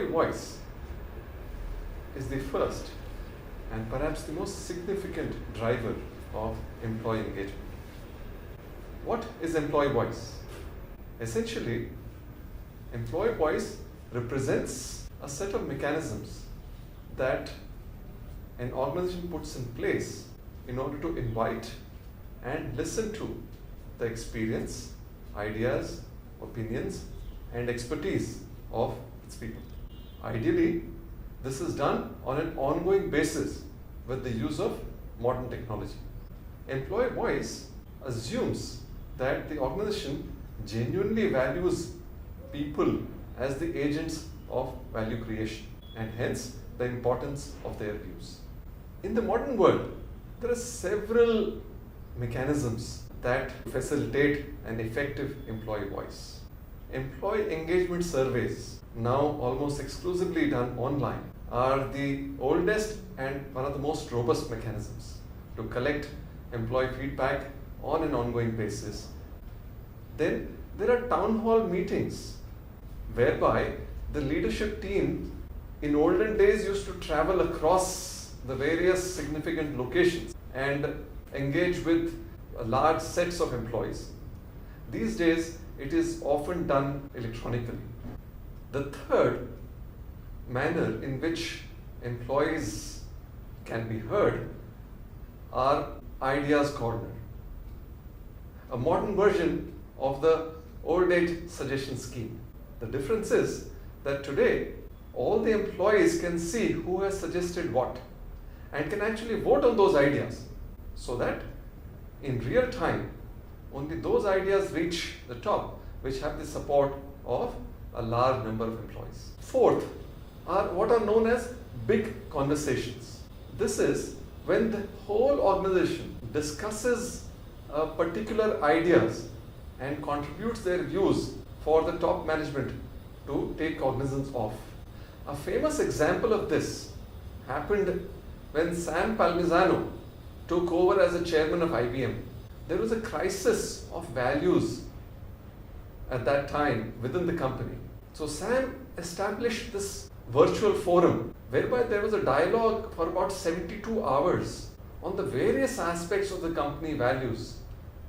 Employee voice is the first and perhaps the most significant driver of employee engagement. What is employee voice? Essentially, employee voice represents a set of mechanisms that an organization puts in place in order to invite and listen to the experience, ideas, opinions, and expertise of its people. Ideally, this is done on an ongoing basis with the use of modern technology. Employee voice assumes that the organization genuinely values people as the agents of value creation and hence the importance of their views. In the modern world, there are several mechanisms that facilitate an effective employee voice. Employee engagement surveys, now almost exclusively done online, are the oldest and one of the most robust mechanisms to collect employee feedback on an ongoing basis. Then there are town hall meetings whereby the leadership team in olden days used to travel across the various significant locations and engage with large sets of employees. These days, it is often done electronically. The third manner in which employees can be heard are Ideas Corner, a modern version of the old age suggestion scheme. The difference is that today all the employees can see who has suggested what and can actually vote on those ideas, so that in real time only those ideas reach the top which have the support of a large number of employees. Fourth are what are known as big conversations. This is when the whole organization discusses particular ideas and contributes their views for the top management to take cognizance of. A famous example of this happened when Sam Palmisano took over as a chairman of IBM. There was a crisis of values at that time within the company. So Sam established this virtual forum whereby there was a dialogue for about 72 hours on the various aspects of the company values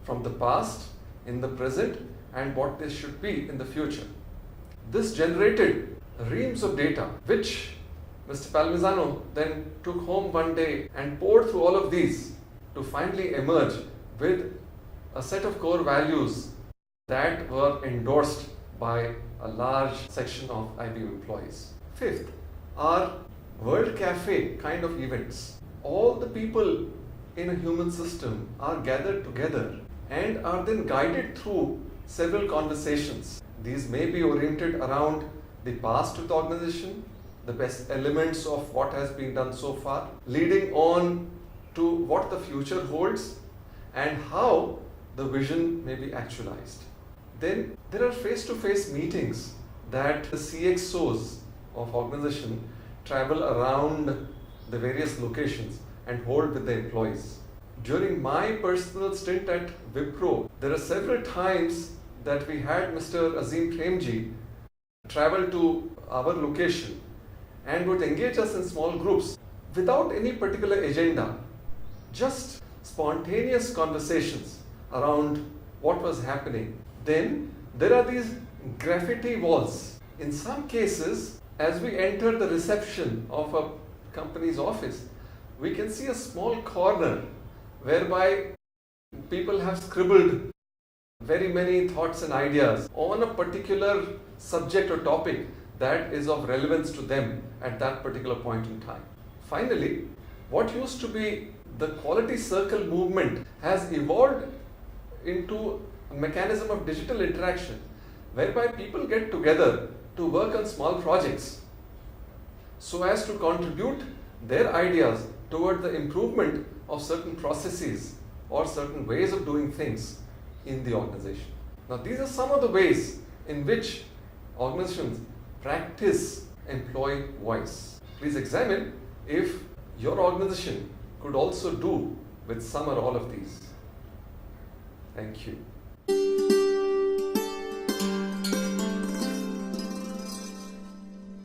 from the past, in the present, and what they should be in the future. This generated reams of data which Mr. Palmisano then took home one day and poured through all of these to finally emerge with a set of core values that were endorsed by a large section of IBM employees. Fifth are World Cafe kind of events. All the people in a human system are gathered together and are then guided through several conversations. These may be oriented around the past of the organization, the best elements of what has been done so far, leading on to what the future holds and how the vision may be actualized. Then there are face-to-face meetings that the CXOs of organization travel around the various locations and hold with the employees. During my personal stint at Wipro, there are several times that we had Mr. Azim Premji travel to our location and would engage us in small groups without any particular agenda, just spontaneous conversations around what was happening. Then there are these graffiti walls. In some cases, as we enter the reception of a company's office, we can see a small corner whereby people have scribbled very many thoughts and ideas on a particular subject or topic that is of relevance to them at that particular point in time. Finally, what used to be the quality circle movement has evolved into a mechanism of digital interaction whereby people get together to work on small projects so as to contribute their ideas toward the improvement of certain processes or certain ways of doing things in the organization. Now, these are some of the ways in which organizations practice employee voice. Please examine if your organization could also do with some or all of these. Thank you.